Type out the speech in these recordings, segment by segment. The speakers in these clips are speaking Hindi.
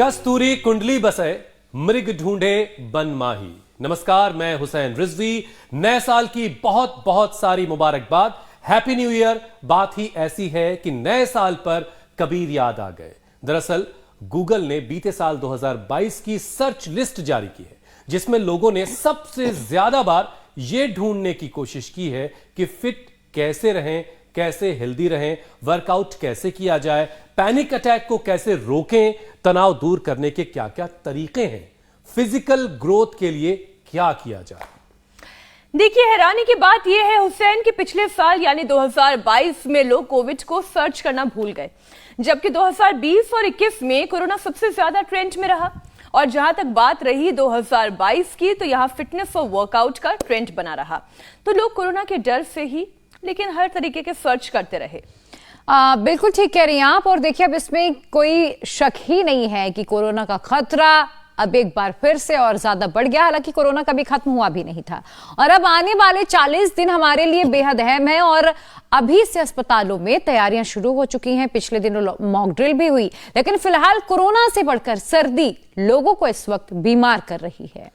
कस्तूरी कुंडली बसे मृग ढूंढे बन माही। नमस्कार, मैं हुसैन रिजवी। नए साल की बहुत बहुत सारी मुबारकबाद। Happy new year. बात ही ऐसी है कि नए साल पर कबीर याद आ गए। दरअसल गूगल ने बीते साल 2022 की सर्च लिस्ट जारी की है, जिसमें लोगों ने सबसे ज्यादा बार यह ढूंढने की कोशिश की है कि फिट कैसे रहें, कैसे हेल्दी रहें, वर्कआउट कैसे किया जाए, पैनिक अटैक को कैसे रोकें, तनाव दूर करने के क्या क्या तरीके हैं, फिजिकल ग्रोथ के लिए क्या किया जाए। देखिए, हैरानी की बात यह है हुसैन कि पिछले साल यानी 2022 में लोग कोविड को सर्च करना भूल गए, जबकि 2020 और 21 में कोरोना सबसे ज्यादा ट्रेंड में रहा। और जहां तक बात रही 2022 की, तो यहां फिटनेस और वर्कआउट का ट्रेंड बना रहा। तो लोग कोरोना के डर से ही लेकिन हर तरीके के सर्च करते रहे। बिल्कुल ठीक कह रही हैं आप। और देखिए, अब इसमें कोई शक ही नहीं है कि कोरोना का खतरा अब एक बार फिर से और ज्यादा बढ़ गया। हालांकि कोरोना कभी खत्म हुआ भी नहीं था और अब आने वाले 40 दिन हमारे लिए बेहद अहम है। और अभी से अस्पतालों में तैयारियां शुरू हो चुकी हैं। पिछले दिनों मॉक ड्रिल भी हुई, लेकिन फिलहाल कोरोना से बढ़कर सर्दी लोगों को इस वक्त बीमार कर रही है।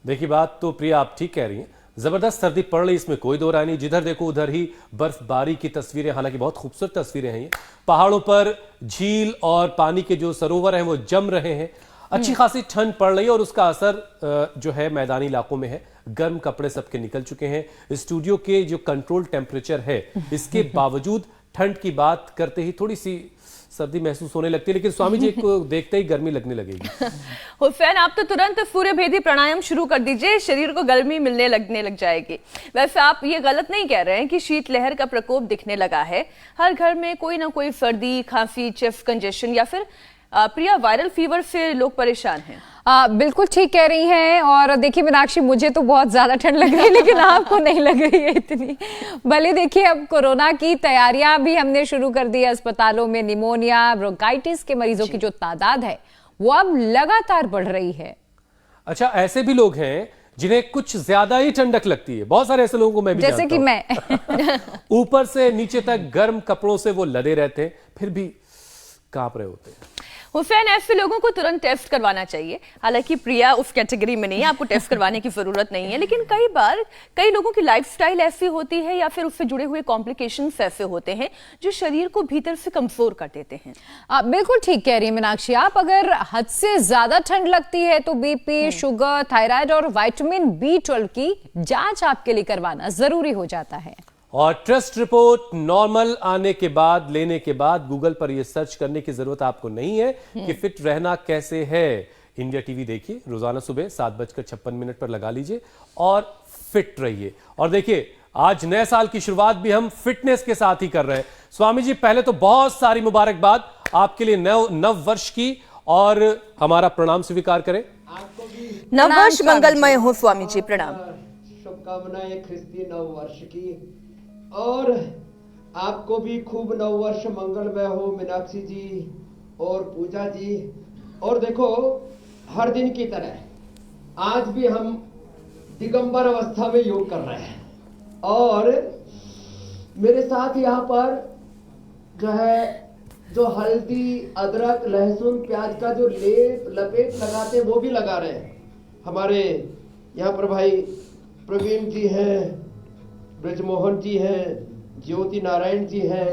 देखिए, बात तो प्रिया आप ठीक कह रही हैं। जबरदस्त सर्दी पड़ रही, इसमें कोई दो राय नहीं। जिधर देखो उधर ही बर्फबारी की तस्वीरें, हालांकि बहुत खूबसूरत तस्वीरें हैं ये। पहाड़ों पर झील और पानी के जो सरोवर हैं वो जम रहे हैं। अच्छी खासी ठंड पड़ रही है और उसका असर जो है मैदानी इलाकों में है। गर्म कपड़े सबके निकल चुके हैं। स्टूडियो के जो कंट्रोल टेम्परेचर है, इसके बावजूद ठंड की बात करते ही थोड़ी सी सर्दी महसूस होने लगती है, लेकिन स्वामी जी को देखते ही गर्मी लगने लगेगी। हुसैन, आप तो तुरंत सूर्यभेदी प्राणायाम शुरू कर दीजिए, शरीर को गर्मी लगने लग जाएगी। वैसे आप ये गलत नहीं कह रहे हैं कि शीतलहर का प्रकोप दिखने लगा है। हर घर में कोई ना कोई सर्दी, खांसी, चेस्ट कंजेशन या फिर प्रिया वायरल फीवर से लोग परेशान हैं। बिल्कुल ठीक कह रही हैं। और देखिए मीनाक्षी, मुझे तो बहुत ज्यादा ठंड लग रही है, लेकिन आपको नहीं लग रही है इतनी। भले देखिए, अब कोरोना की तैयारियां भी हमने शुरू कर दी है। अस्पतालों में निमोनिया, ब्रोंकाइटिस के मरीजों की जो तादाद है वो अब लगातार बढ़ रही है। अच्छा, ऐसे भी लोग हैं जिन्हें कुछ ज्यादा ही ठंडक लगती है। बहुत सारे ऐसे लोगों को मैं भी जैसे कि मैं ऊपर से नीचे तक गर्म कपड़ों से वो लदे रहते हैं, फिर भी कांप रहे होते हैं। हुसैन, ऐसे लोगों को तुरंत टेस्ट करवाना चाहिए। हालांकि प्रिया उस कैटेगरी में नहीं है, आपको टेस्ट करवाने की जरूरत नहीं है, लेकिन कई बार कई लोगों की लाइफस्टाइल ऐसी होती है या फिर उससे जुड़े हुए कॉम्प्लिकेशंस ऐसे होते हैं जो शरीर को भीतर से कमजोर कर देते हैं। बिल्कुल ठीक कह रही है मीनाक्षी आप। अगर हद से ज्यादा ठंड लगती है तो बीपी, शुगर, थायराइड और विटामिन B12 की जांच आपके लिए करवाना जरूरी हो जाता है। और टेस्ट रिपोर्ट नॉर्मल आने के बाद, लेने के बाद गूगल पर यह सर्च करने की जरूरत आपको नहीं है कि फिट रहना कैसे है। इंडिया टीवी देखिए, रोजाना सुबह 7:56 पर लगा लीजिए और फिट रहिए। और देखिए, आज नए साल की शुरुआत भी हम फिटनेस के साथ ही कर रहे हैं। स्वामी जी, पहले तो बहुत सारी मुबारकबाद आपके लिए नव वर्ष की, और हमारा प्रणाम स्वीकार करें। नव वर्ष मंगलमय हो स्वामी जी, प्रणाम। शुभकामनाएं ख्रिस्ती नव वर्ष की, और आपको भी खूब नव वर्ष मंगलमय हो मीनाक्षी जी और पूजा जी। और देखो, हर दिन की तरह आज भी हम दिगंबर अवस्था में योग कर रहे हैं। और मेरे साथ यहाँ पर जो है, जो हल्दी, अदरक, लहसुन, प्याज का जो लपेट लगाते हैं वो भी लगा रहे हैं। हमारे यहाँ पर भाई प्रवीण जी हैं, ब्रजमोहन जी हैं, ज्योति नारायण जी हैं,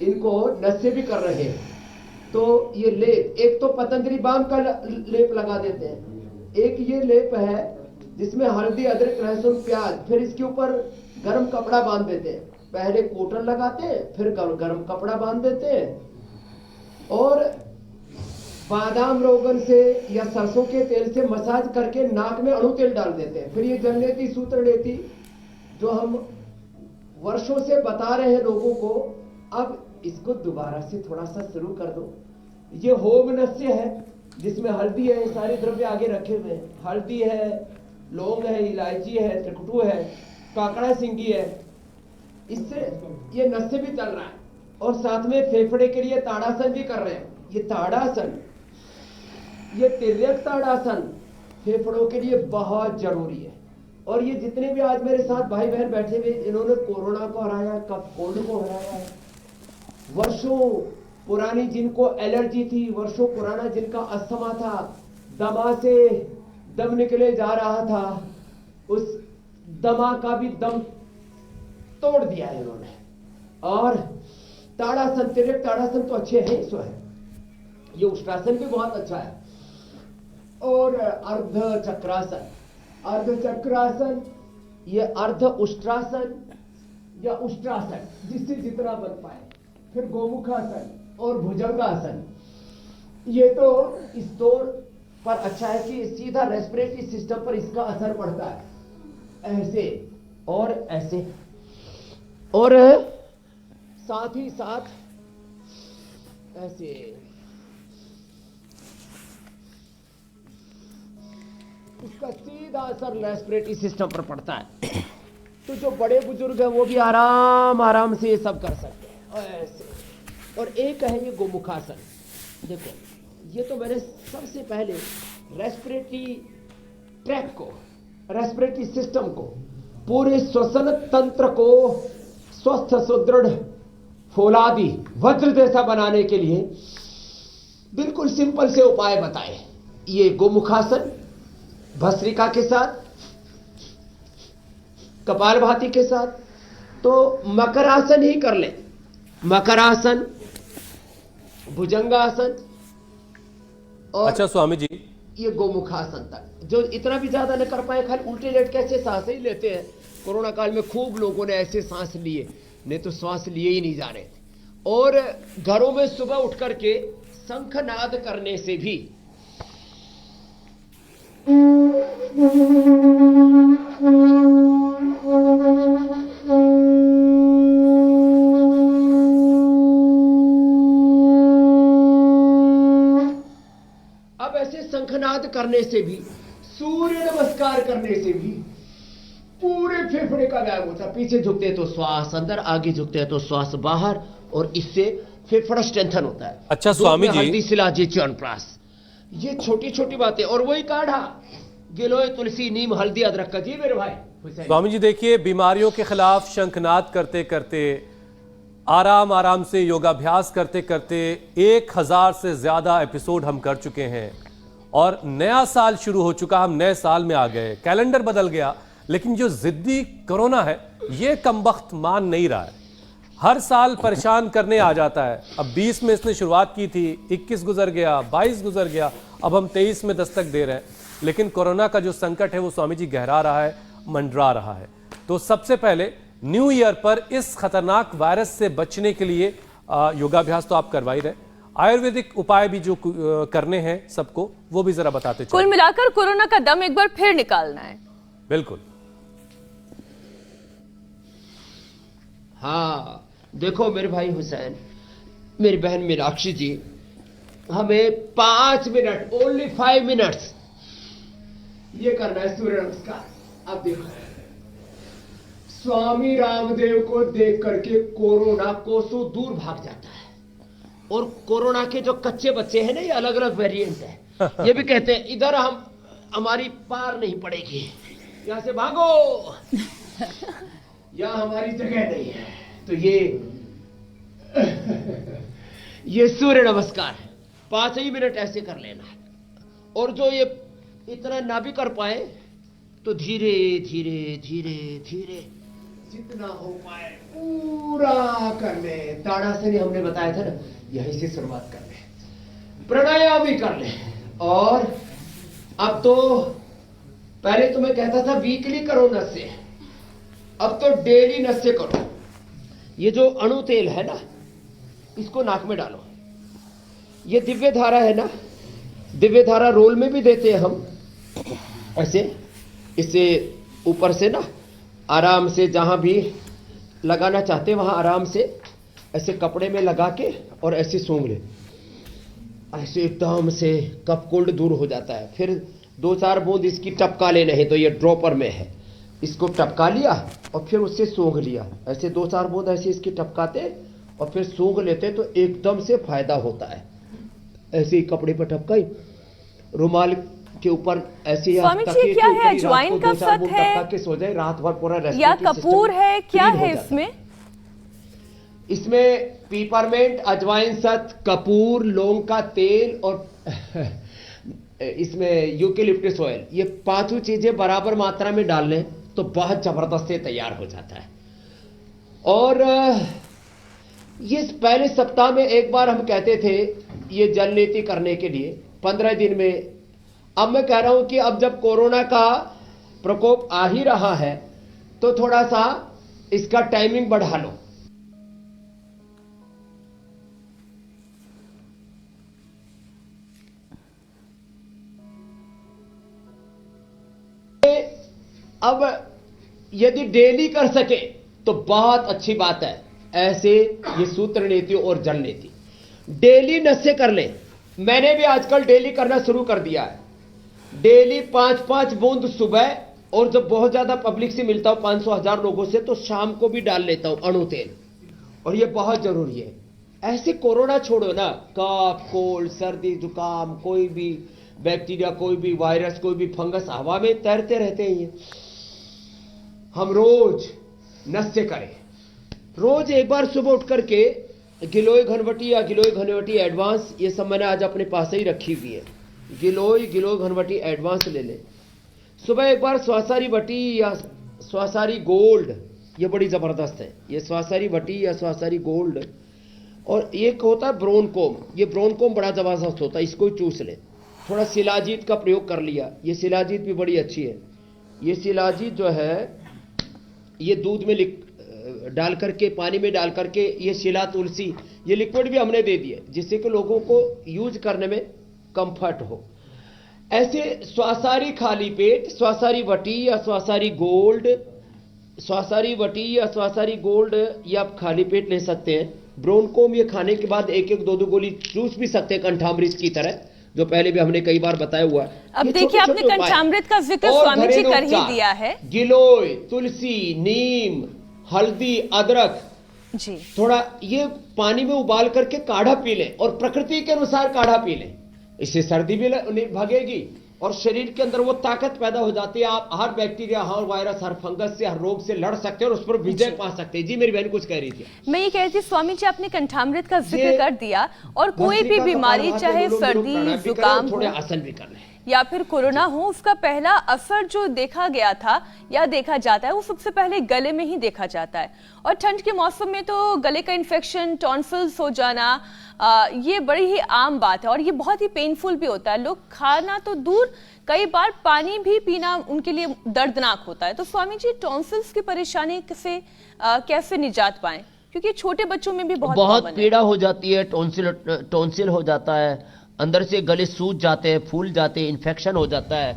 इनको नशे भी कर रहे हैं। तो ये लेप, एक तो पतंजलि बाम का लेप लगा देते हैं, एक ये लेप है जिसमें हल्दी, अदरक, लहसुन, प्याज, फिर इसके ऊपर गर्म कपड़ा बांध देते हैं। पहले कॉटन लगाते हैं, फिर गर्म कपड़ा बांध देते हैं और बादाम रोगन से या सरसों के तेल से मसाज करके नाक में अणु तेल डाल देते हैं। फिर ये जननेति सूत्र लेती जो हम वर्षों से बता रहे हैं लोगों को, अब इसको दोबारा से थोड़ा सा शुरू कर दो। ये होम नस्य है जिसमें हल्दी है, सारे द्रव्य आगे रखे हुए हैं। हल्दी है, लौंग है, इलायची है, त्रिकुटू है, काकड़ा सिंगी है। इससे ये नस्य भी चल रहा है। और साथ में फेफड़े के लिए ताड़ासन भी कर रहे हैं। ये ताड़ासन, ये तिर्यक ताड़ासन फेफड़ों के लिए बहुत जरूरी है। और ये जितने भी आज मेरे साथ भाई बहन बैठे हुए, इन्होंने कोरोना को हराया, कफ कोल्ड को हराया है, वर्षों पुरानी जिनको एलर्जी थी, वर्षों पुराना जिनका अस्थमा था, दमा से दम निकले जा रहा था, उस दमा का भी दम तोड़ दिया है इन्होंने। और ताड़ासन, तिर्यक ताड़ासन तो अच्छे हैं सो है, ये उष्ट्रासन भी बहुत अच्छा है। और अर्ध चक्रासन, अर्ध चक्रासन, ये अर्ध उष्ट्रासन या उष्ट्रासन, जिससे जितना बन पाए। फिर गोमुखासन और भुजंगासन, ये तो इस दौर पर अच्छा है कि सीधा रेस्पिरेटरी सिस्टम पर इसका असर पड़ता है, ऐसे और ऐसे, और साथ ही साथ ऐसे। इसका सीधा असर रेस्पिरेटरी सिस्टम पर पड़ता है। तो जो बड़े बुजुर्ग हैं वो भी आराम आराम से ये सब कर सकते हैं, ऐसे। और एक है ये गोमुखासन। देखो, ये तो मैंने सबसे पहले रेस्पिरेटरी ट्रैक को, रेस्पिरेटरी सिस्टम को, पूरे श्वसन तंत्र को स्वस्थ, सुदृढ़, फौलादी, वज्र जैसा बनाने के लिए बिल्कुल सिंपल से उपाय बताए। ये गोमुखासन भस्त्रिका के साथ, कपालभाति के साथ, तो मकरासन ही कर ले। मकरासन, भुजंगासन और अच्छा स्वामी जी, ये गोमुखासन तक। जो इतना भी ज्यादा न कर पाए, खाली उल्टे लेट के ऐसे सांसें ही लेते हैं। कोरोना काल में खूब लोगों ने ऐसे सांस लिए, नहीं तो श्वास लिए ही नहीं जा रहे थे। और घरों में सुबह उठ करके शंखनाद करने से भी अब ऐसे शंखनाद करने से भी, सूर्य नमस्कार करने से भी पूरे फेफड़े का व्यायाम होता है। पीछे झुकते तो श्वास अंदर, आगे झुकते हैं तो श्वास बाहर, और इससे फेफड़ा स्ट्रेंथन होता है। अच्छा स्वामी जी, हल्दी, शिलाजी, च्यवनप्राश, ये छोटी छोटी बातें। और वही काढ़ा, गिलोय, तुलसी, नीम, हल्दी, अदरक का। जी मेरे भाई स्वामी जी देखिए, बीमारियों के खिलाफ शंखनाद करते करते, आराम आराम से योगाभ्यास करते करते 1000 से ज्यादा एपिसोड हम कर चुके हैं, और नया साल शुरू हो चुका, हम नए साल में आ गए, कैलेंडर बदल गया, लेकिन जो जिद्दी कोरोना है ये कमबख्त मान नहीं रहा है। हर साल परेशान करने आ जाता है। अब 20 में इसने शुरुआत की थी, 21 गुजर गया, 22 गुजर गया, अब हम 23 में दस्तक दे रहे हैं। लेकिन कोरोना का जो संकट है वो स्वामी जी गहरा रहा है, मंडरा रहा है। तो सबसे पहले न्यू ईयर पर इस खतरनाक वायरस से बचने के लिए योगाभ्यास तो आप करवा ही रहे, आयुर्वेदिक उपाय भी जो करने हैं सबको, वो भी जरा बताते चलिए। कुल मिलाकर कोरोना का दम एक बार फिर निकालना है। बिल्कुल। हाँ देखो मेरे भाई हुसैन, मेरी बहन मीनाक्षी जी, हमें 5 मिनट, ओनली 5 मिनट्स ये करना है सूर्य नमस्कार। अब देखो, स्वामी रामदेव को देख करके कोरोना कोसों दूर भाग जाता है। और कोरोना के जो कच्चे बच्चे हैं ना, ये अलग अलग वेरिएंट है, ये भी कहते हैं इधर हमारी पार नहीं पड़ेगी, यहां से भागो, यहां हमारी जगह नहीं है। तो ये सूर्य नमस्कार है, 5 ही मिनट ऐसे कर लेना है। और जो ये इतना ना भी कर पाए तो धीरे धीरे धीरे धीरे जितना हो पाए पूरा कर ले। ताड़ासन हमने बताया था ना, यहीं से शुरुआत कर ले, प्राणायाम भी कर ले। और अब तो, पहले तो मैं कहता था वीकली करो नशे, अब तो डेली नशे करो। ये जो अणु तेल है ना, इसको नाक में डालो। ये दिव्य धारा है ना, दिव्य धारा रोल में भी देते हैं हम, ऐसे इसे ऊपर से ना आराम से जहां भी लगाना चाहते हैं वहां आराम से ऐसे कपड़े में लगा के और ऐसे सूंघ ले, ऐसे एकदम से कफ कोल्ड दूर हो जाता है। फिर 2-4 बूंद इसकी टपका लेना है, तो ये ड्रॉपर में है, इसको टपका लिया और फिर उससे सूंघ लिया। ऐसे 2-4 बूंद ऐसे इसकी टपकाते और फिर सूंघ लेते तो एकदम से फायदा होता है। ऐसे ही कपड़े पर टपकाई, रुमाल के ऊपर ऐसे स्वामी जी क्या है, अजवाइन का सत है के सो जाए, रात भर पूरा या कपूर है, क्या है इसमें? इसमें पीपरमेंट, अजवाइन, सत, कपूर, लौंग का तेल और इसमें यूकेलिप्टस ऑयल, ये पांचों चीजें बराबर मात्रा में डाल लें तो बहुत जबरदस्त से तैयार हो जाता है। और ये पहले सप्ताह में एक बार हम कहते थे ये जल नीति करने के लिए 15 दिन में। अब मैं कह रहा हूं कि अब जब कोरोना का प्रकोप आ ही रहा है तो थोड़ा सा इसका टाइमिंग बढ़ा लो। अब यदि डेली कर सके तो बहुत अच्छी बात है। ऐसे ये सूत्र नीति और जल नीति डेली नशे कर ले। मैंने भी आजकल डेली करना शुरू कर दिया है। डेली 5-5 बूंद सुबह, और जब बहुत ज्यादा पब्लिक से मिलता हूं 500-1000 लोगों से, तो शाम को भी डाल लेता हूं अणु तेल, और ये बहुत जरूरी है। ऐसे कोरोना छोड़ो ना, कफ, कोल्ड, सर्दी, जुकाम, कोई भी बैक्टीरिया, कोई भी वायरस, कोई भी फंगस हवा में तैरते रहते हैं। हम रोज नशे करें। रोज एक बार सुबह उठ करके गिलोय घनवटी या गिलोय घनवटी एडवांस, ये सब मैंने आज अपने पास ही रखी हुई है। गिलोय घनवटी एडवांस ले ले। सुबह एक बार स्वासारी वटी या स्वासारी गोल्ड, ये बड़ी जबरदस्त है, ये स्वासारी वटी या स्वासारी गोल्ड। और एक होता है ब्रोनकोम, ये ब्रोनकोम बड़ा जबरदस्त होता है, इसको चूस ले। थोड़ा शिलाजीत का प्रयोग कर लिया, ये शिलाजीत भी बड़ी अच्छी है। ये शिलाजीत जो है ये दूध में डाल करके, पानी में डाल करके, ये शिला तुलसी, ये लिक्विड भी हमने दे दिए जिससे कि लोगों को यूज करने में कंफर्ट हो। ऐसे स्वासारी खाली पेट, स्वासारी वटी या स्वासारी गोल्ड, स्वासारी वटी या स्वासारी गोल्ड, ये आप खाली पेट ले सकते हैं। ब्रोनकोम ये खाने के बाद 1-1, 2-2 गोली चूस भी सकते हैं कंठामृत की तरह, जो पहले भी हमने कई बार बताया हुआ है। अब देखिए आपने कंठामृत का जिक्र स्वामी जी कर ही दिया है। गिलोय, तुलसी, नीम, हल्दी, अदरक जी, थोड़ा ये पानी में उबाल करके काढ़ा पी लें, और प्रकृति के अनुसार काढ़ा पी लें। इससे सर्दी भी भागेगी और शरीर के अंदर वो ताकत पैदा हो जाती है। आप हर बैक्टीरिया, हर वायरस, हर फंगस से, हर रोग से लड़ सकते हैं और उस पर विजय पा सकते हैं। जी मेरी बहन कुछ कह रही थी। मैं ये कह रही थी स्वामी जी, आपने कंठामृत का जिक्र कर दिया, और कोई भी बीमारी, चाहे सर्दी, जुकाम, थोड़े आसन भी कर लें या फिर कोरोना हो, उसका पहला असर जो देखा गया था या देखा जाता है वो सबसे पहले गले में ही देखा जाता है। और ठंड के मौसम में तो गले का इन्फेक्शन, टॉन्सिल्स हो जाना, ये बड़ी ही आम बात है और ये बहुत ही पेनफुल भी होता है। लोग खाना तो दूर, कई बार पानी भी पीना उनके लिए दर्दनाक होता है। तो स्वामी जी, टॉन्सिल्स की परेशानी से कैसे निजात पाएं, क्योंकि छोटे बच्चों में भी बहुत पीड़ा हो जाती है। टॉन्सिल हो जाता है, अंदर से गले सूज जाते हैं, फूल जाते हैं, इन्फेक्शन हो जाता है।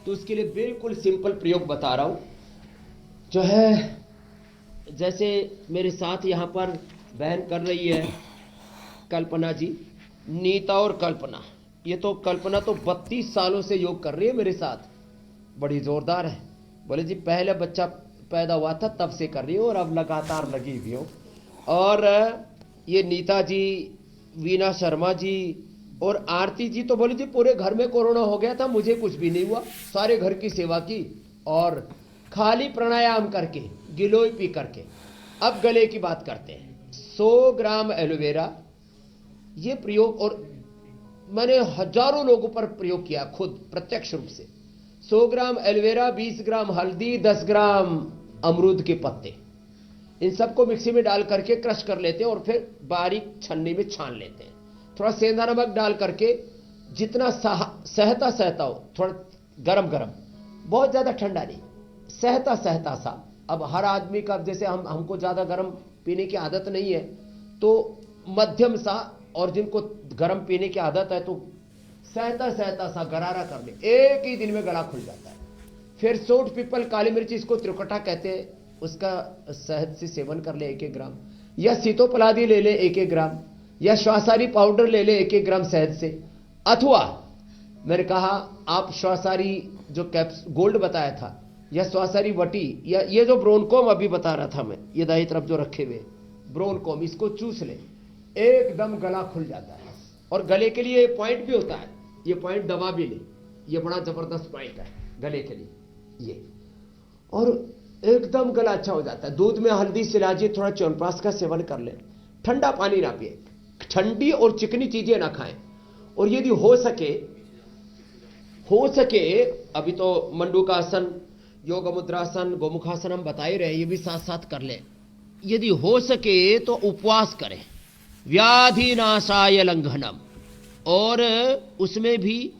तो उसके लिए बिल्कुल सिंपल प्रयोग बता रहा हूं, जो है जैसे मेरे साथ यहां पर बहन कर रही है कल्पना जी, नीता और कल्पना, ये तो कल्पना तो 32 सालों से योग कर रही है मेरे साथ, बड़ी जोरदार है। बोले जी पहले बच्चा पैदा हुआ था तब से कर रही हूँ और अब लगातार लगी हुई हूँ। और ये नीता जी, वीना शर्मा जी और आरती जी तो बोले जी पूरे घर में कोरोना हो गया था, मुझे कुछ भी नहीं हुआ, सारे घर की सेवा की और खाली प्राणायाम करके, गिलोय पी करके। अब गले की बात करते हैं। 100 ग्राम एलोवेरा, ये प्रयोग और मैंने हजारों लोगों पर प्रयोग किया खुद प्रत्यक्ष रूप से। 100 ग्राम एलोवेरा, 20 ग्राम हल्दी, 10 ग्राम अमरूद के पत्ते, इन सबको मिक्सी में डाल करके क्रश कर लेते हैं और फिर बारीक छन्नी में छान लेते हैं। थोड़ा सेंधा नमक डाल करके, जितना सहता सहता हो, थोड़ा गरम गरम, बहुत ज्यादा ठंडा नहीं, सहता सहता सा। अब हर आदमी का, जैसे हमको ज्यादा गरम पीने की आदत नहीं है तो मध्यम सा, और जिनको गरम पीने की आदत है तो सहता सहता सा गरारा कर ले, एक ही दिन में गला खुल जाता है। फिर सोट, पीपल, काली मिर्च, इसको त्रिकटा कहते हैं, उसका शहद से सेवन कर ले 1-1 ग्राम, या सीतोपलादी ले ले 1-1 ग्राम, या श्वासारी पाउडर ले ले 1-1 ग्राम शहद से। अथवा मैंने कहा आप श्वासारी जो कैप्स गोल्ड बताया था, या श्वासारी वटी, या ये जो ब्रोनकोम अभी बता रहा था मैं, ये दाई तरफ जो रखे हुए ब्रोनकोम, इसको चूस ले, एकदम गला खुल जाता है। और गले के लिए पॉइंट भी होता है, ये पॉइंट दबा भी ले, ये बड़ा जबरदस्त पॉइंट है गले के लिए ये। और एकदम गला अच्छा हो जाता है। दूध में हल्दी सिलाजी, थोड़ा च्यवनप्राश का सेवन कर ले, ठंडा पानी ना पिए, ठंडी और चिकनी चीजें ना खाएं, और यदि हो सके अभी तो मंडूकासन, योग मुद्रासन, गोमुखासन हम बता ही रहे, ये भी साथ साथ कर ले। यदि हो सके तो उपवास करें, व्याधि नाशाय लंघनम, और उसमें भी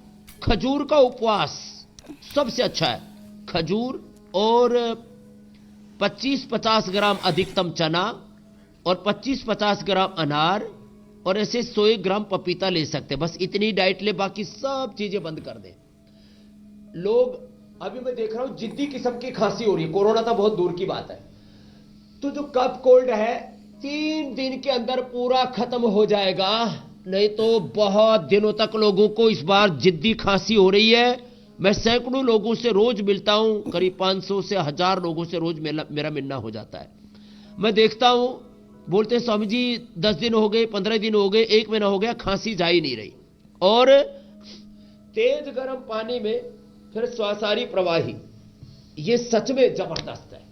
खजूर का उपवास सबसे अच्छा है। खजूर और 25-50 ग्राम अधिकतम चना और 25-50 ग्राम अनार और ऐसे 100 ग्राम पपीता ले सकते हैं। बस इतनी डाइट ले, बाकी सब चीजें बंद कर दें। लोग, अभी मैं देख रहा हूं जिद्दी किस्म की खांसी हो रही है, कोरोना तो बहुत दूर की बात है, तो जो कफ कोल्ड है 3 दिन के अंदर पूरा खत्म हो जाएगा, नहीं तो बहुत दिनों तक लोगों को इस बार जिद्दी खांसी हो रही है। मैं सैकड़ों लोगों से रोज मिलता हूं, करीब 500 से 1000 लोगों से रोज मेरा मिलना हो जाता है। मैं देखता हूं, बोलते हैं स्वामी जी 10 दिन हो गए, 15 दिन हो गए, 1 महीना हो गया, खांसी जा ही नहीं रही। और तेज गर्म पानी में फिर स्वासारी प्रवाही, ये सच में जबरदस्त है।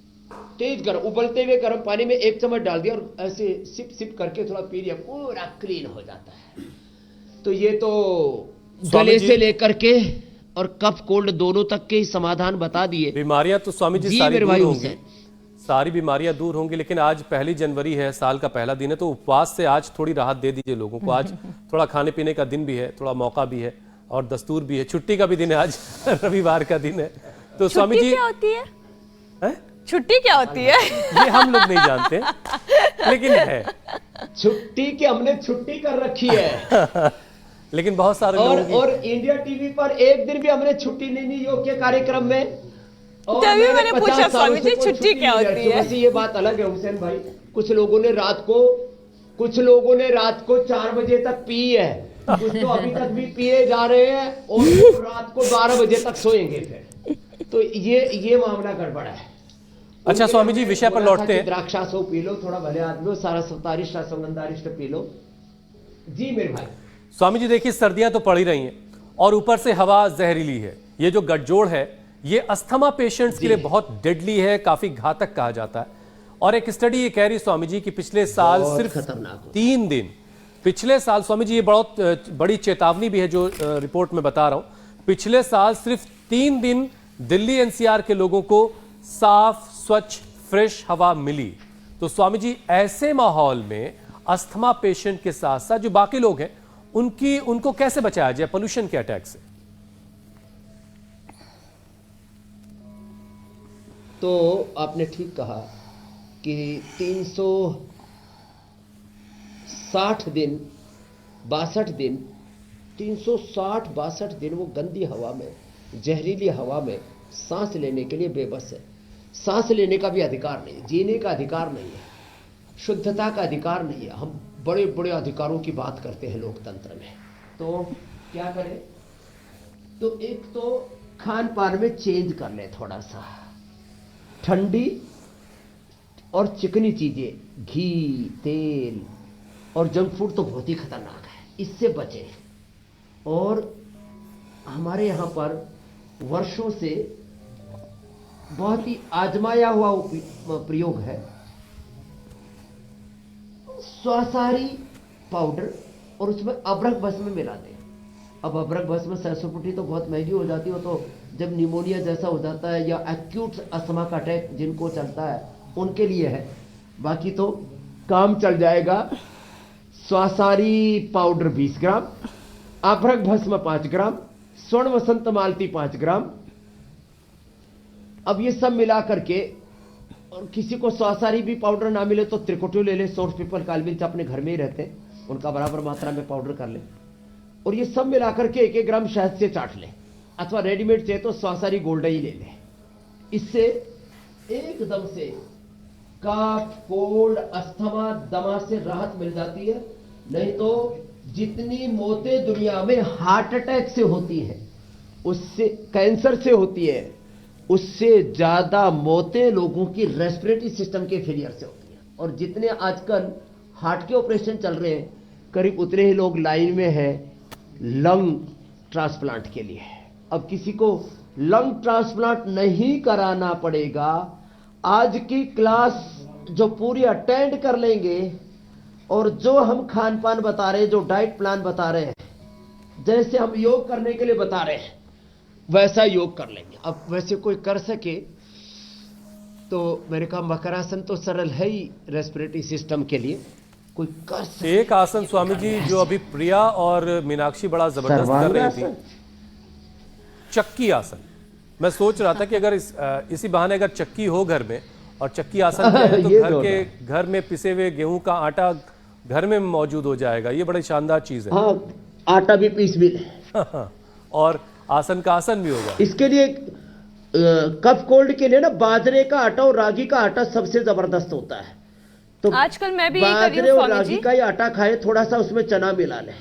तेज गर्म उबलते हुए गर्म पानी में 1 चम्मच डाल दिया और ऐसे सिप सिप करके थोड़ा पी लिया, पूरा क्लीन हो जाता है। तो ये तो गले से लेकर के और कफ कोल्ड दोनों तक के समाधान बता दिए। बीमारियां तो स्वामी जी सारी दूर होंगी, सारी बीमारियां दूर होंगी, लेकिन आज 1 जनवरी है, साल का पहला दिन है, तो उपवास से आज थोड़ी राहत दे दीजिए लोगों को। आज थोड़ा खाने पीने का दिन भी है, थोड़ा मौका भी है और दस्तूर भी है, छुट्टी का भी दिन है आज रविवार का दिन है। तो स्वामी जी क्या होती है? छुट्टी क्या होती है? ये हम लोग नहीं जानते, लेकिन है छुट्टी की हमने छुट्टी कर रखी है लेकिन बहुत सारे और इंडिया टीवी पर एक दिन भी हमने छुट्टी नहीं ली योग के कार्यक्रम में। तभी मैंने पूछा स्वामी जी छुट्टी क्या होती है? वैसे ये बात अलग है हुसैन भाई, कुछ लोगों ने रात को 4 बजे तक पी है, कुछ तो अभी तक भी पिए जा रहे हैं और रात को 12 बजे तक सोएंगे फिर, तो ये मामला गड़बड़ है। अच्छा स्वामी जी, विषय पर लौटते हैं। द्राक्षासो पी लो, थोड़ा भले आदमी हो, सारा सप्तारिष्ट सुगंधारिष्ट पी लो। जी मेरे भाई। स्वामी जी देखिए, सर्दियां तो पड़ ही रही हैं और ऊपर से हवा जहरीली है। ये जो गठजोड़ है ये अस्थमा पेशेंट्स के लिए बहुत डेडली है, काफी घातक कहा जाता है। और एक स्टडी ये कह रही स्वामी जी कि पिछले साल सिर्फ 3 दिन, पिछले साल स्वामी जी ये बहुत बड़ी चेतावनी भी है जो रिपोर्ट में बता रहा हूं, पिछले साल सिर्फ 3 दिन दिल्ली एनसीआर के लोगों को साफ स्वच्छ फ्रेश हवा मिली। तो स्वामी जी ऐसे माहौल में अस्थमा पेशेंट के साथ साथ जो बाकी लोग हैं उनको कैसे बचाया जाए पोल्यूशन के अटैक से? तो आपने ठीक कहा कि 360 दिन 62 दिन 360-62 दिन वो गंदी हवा में, जहरीली हवा में सांस लेने के लिए बेबस है। सांस लेने का भी अधिकार नहीं, जीने का अधिकार नहीं है, शुद्धता का अधिकार नहीं है। हम बड़े बड़े अधिकारों की बात करते हैं लोकतंत्र में, तो क्या करें? तो एक तो खान पान में चेंज कर ले, थोड़ा सा ठंडी और चिकनी चीजें, घी, तेल और जंक फूड तो बहुत ही खतरनाक है, इससे बचें। और हमारे यहाँ पर वर्षों से बहुत ही आजमाया हुआ प्रयोग है स्वासारी पाउडर, और उसमें अबरक भस्म मिला दें। अब अबरक भस्म सरसोपुटी तो बहुत महंगी हो जाती है, तो जब निमोनिया जैसा हो जाता है या एक्यूट अस्थमा का अटैक जिनको चलता है उनके लिए है, बाकी तो काम चल जाएगा। स्वासारी पाउडर 20 ग्राम, अबरक भस्म 5 ग्राम, स्वर्ण वसंत मालती 5 ग्राम। अब ये सब मिला करके, और किसी को स्वासारी भी पाउडर ना मिले तो त्रिकुटियो ले ले, सोर्स पीपल कालमिर्च अपने घर में ही रहते हैं, उनका बराबर मात्रा में पाउडर कर ले, और ये सब मिलाकर के 1-1 ग्राम शहद से चाट ले, अथवा रेडीमेड चाहिए तो स्वासारी गोल्ड ही ले ले। इससे एकदम से कफ, कोल्ड, अस्थमा, दमा से राहत मिल जाती है। नहीं तो जितनी मौतें दुनिया में हार्ट अटैक से होती है, उससे कैंसर से होती है, उससे ज्यादा मौतें लोगों की रेस्पिरेटरी सिस्टम के फेलियर से होती है। और जितने आजकल हार्ट के ऑपरेशन चल रहे हैं, करीब उतने ही लोग लाइन में हैं लंग ट्रांसप्लांट के लिए। अब किसी को लंग ट्रांसप्लांट नहीं कराना पड़ेगा, आज की क्लास जो पूरी अटेंड कर लेंगे और जो हम खान पान बता रहे हैं, जो डाइट प्लान बता रहे हैं, जैसे हम योग करने के लिए बता रहे हैं वैसा योग कर लेंगे। अब वैसे कोई कर सके तो मैंने कहा मकरासन तो सरल है ही रेस्पिरेटरी सिस्टम के लिए, कोई कर सके। एक आसन स्वामी जी जो अभी प्रिया और मीनाक्षी बड़ा जबरदस्त कर रही थी, चक्की आसन। मैं सोच रहा था कि अगर इसी बहाने अगर चक्की हो घर में और चक्की आसन किया जाए तो घर में पिसे हुए गेहूं का आटा घर में मौजूद हो जाएगा। ये बड़ी शानदार चीज है। हाँ, आटा भी पीस भी और आसन का आसन भी होगा। इसके लिए कफ कोल्ड के लिए ना बाजरे का आटा और रागी का आटा सबसे जबरदस्त होता है। तो आजकल मैं भी यही कर रही बाजरे हूँ और स्वामी रागी जी। का ही आटा खाए, थोड़ा सा उसमें चना मिला ले।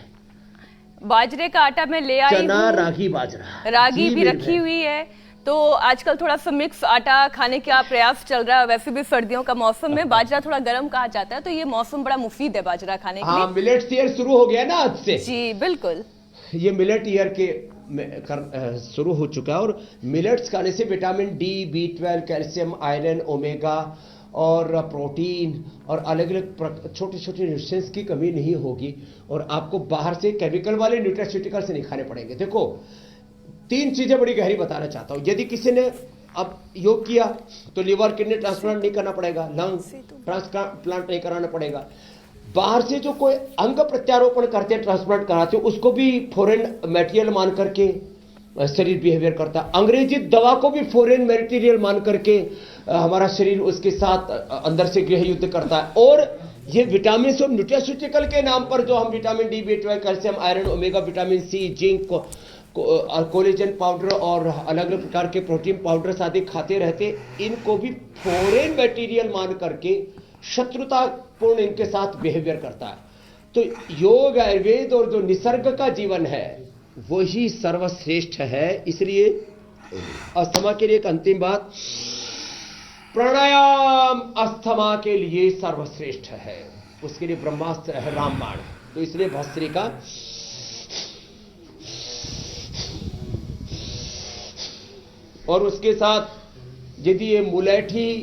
बाजरे का आटा मैं ले आई चना, हूँ, रागी, बाजरा, रागी जी भी मेरी रखी बहन। हुई है। तो आजकल थोड़ा सा मिक्स आटा खाने का प्रयास चल रहा है। वैसे भी सर्दियों का मौसम में बाजरा थोड़ा गर्म कहा जाता है, तो ये मौसम बड़ा मुफीद है बाजरा खाने के लिए। हाँ, मिलेट्स ईयर शुरू हो गया ना आज से। जी बिल्कुल, ये मिलेट ईयर के शुरू हो चुका है और मिलेट्स खाने से vitamin D, B12, calcium, iron, omega और प्रोटीन और अलग अलग छोटे छोटे न्यूट्रिएंट्स की कमी नहीं होगी और आपको बाहर से केमिकल वाले न्यूट्रास्यूटिकल्स नहीं खाने पड़ेंगे। देखो, 3 चीजें बड़ी गहरी बताना चाहता हूं। यदि किसी ने अब योग किया तो लिवर किडनी ट्रांसप्लांट नहीं करना पड़ेगा, लंग ट्रांसप्लांट नहीं कराना पड़ेगा। बाहर से जो कोई अंग प्रत्यारोपण करते हैं, ट्रांसप्लांट कराते हैं, उसको भी फॉरेन मटेरियल मान करके शरीर बिहेवियर करता है। अंग्रेजी दवा को भी फॉरेन मटेरियल मान करके हमारा शरीर उसके साथ अंदर से गृह युद्ध करता है। और ये विटामिन और न्यूट्रास्यूटिकल के नाम पर जो हम vitamin D, B12, calcium, iron, omega, vitamin C, zinc, collagen powder और अलग अलग प्रकार के प्रोटीन पाउडर्स आदि खाते रहते, इनको भी फॉरेन मटेरियल मान करके शत्रुतापूर्ण इनके साथ बिहेवियर करता है। तो योग, आयुर्वेद और जो निसर्ग का जीवन है वही सर्वश्रेष्ठ है। इसलिए अस्थमा के लिए एक अंतिम बात, प्राणायाम अस्थमा के लिए सर्वश्रेष्ठ है। उसके लिए ब्रह्मास्त्र है, रामबाण। तो इसलिए भस्त्रिका और उसके साथ यदि ये मुलैठी,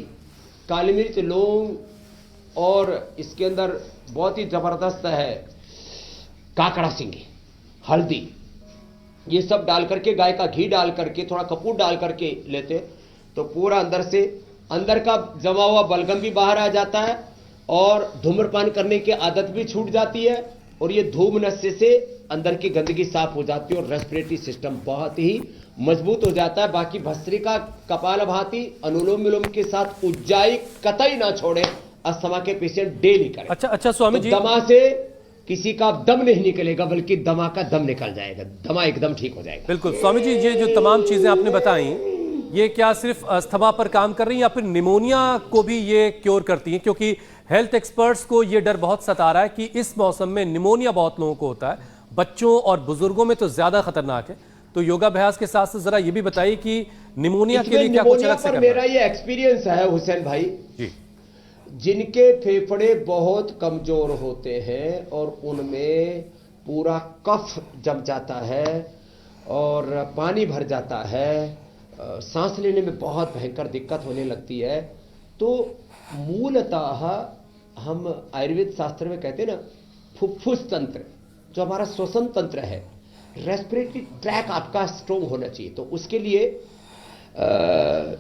काली मिर्च, लौंग और इसके अंदर बहुत ही जबरदस्त है काकड़ा सिंगी, हल्दी, ये सब डाल करके, गाय का घी डाल करके, थोड़ा कपूर डाल करके लेते तो पूरा अंदर से अंदर का जमा हुआ बलगम भी बाहर आ जाता है और धूम्रपान करने की आदत भी छूट जाती है और ये धूम नशे से अंदर की गंदगी साफ हो जाती है और रेस्पिरेटरी सिस्टम बहुत ही मजबूत हो जाता है। बाकी भस्त्रिका, कपालभाति, अनुलोम विलोम के साथ उज्जाई कतई ना छोड़े। अस्थमा के पेशेंट डेली करें। अच्छा स्वामी जी, दमा से किसी का दम नहीं निकलेगा बल्कि दमा का दम निकल जाएगा, दमा एकदम ठीक हो जाएगा। बिल्कुल स्वामी जी, ये जो तमाम चीजें आपने बताई, ये क्या सिर्फ अस्थमा पर काम कर रही हैं या फिर निमोनिया को भी ये क्योर करती हैं? क्योंकि हेल्थ एक्सपर्ट्स को ये डर बहुत सता रहा है कि इस मौसम में निमोनिया बहुत लोगों को होता है, बच्चों और बुजुर्गों में तो ज्यादा खतरनाक है। तो योगाभ्यास के साथ साथ जरा ये भी बताइए कि निमोनिया के लिए क्या कुछ अलग से करना है? मेरा ये एक्सपीरियंस है हुसैन भाई जी, जिनके फेफड़े बहुत कमजोर होते हैं और उनमें पूरा कफ जम जाता है और पानी भर जाता है, सांस लेने में बहुत भयंकर दिक्कत होने लगती है, तो मूलतः हम आयुर्वेद शास्त्र में कहते हैं ना, फुफ्फुस तंत्र, जो हमारा श्वसन तंत्र है, रेस्पिरेटरी ट्रैक आपका स्ट्रोंग होना चाहिए। तो उसके लिए